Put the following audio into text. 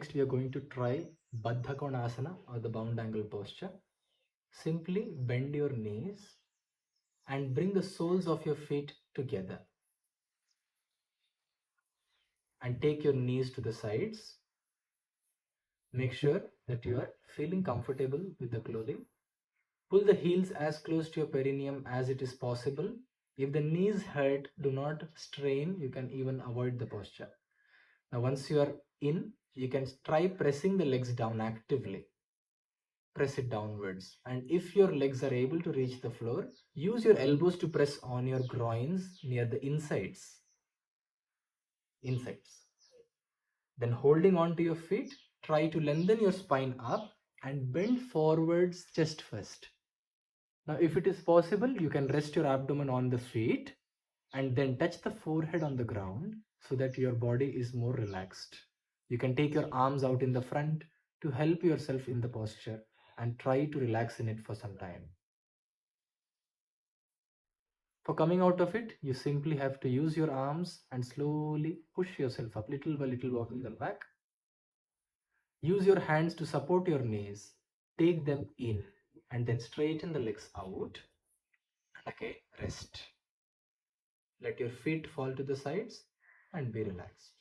Next, we are going to try Baddhakonasana or the bound angle posture. Simply bend your knees and bring the soles of your feet together. And take your knees to the sides. Make sure that you are feeling comfortable with the clothing. Pull the heels as close to your perineum as it is possible. If the knees hurt, do not strain. You can even avoid the posture. Now, once you are in, you can try pressing the legs down actively. Press it downwards, and if your legs are able to reach the floor, use your elbows to press on your groins near the insides. Then holding on to your feet, try to lengthen your spine up and bend forwards chest first. Now if it is possible, you can rest your abdomen on the feet and then touch the forehead on the ground so that your body is more relaxed. You can take your arms out in the front to help yourself in the posture and try to relax in it for some time. For coming out of it, you simply have to use your arms and slowly push yourself up, little by little, walking them back. Use your hands to support your knees. Take them in and then straighten the legs out. And again, rest. Let your feet fall to the sides and be relaxed.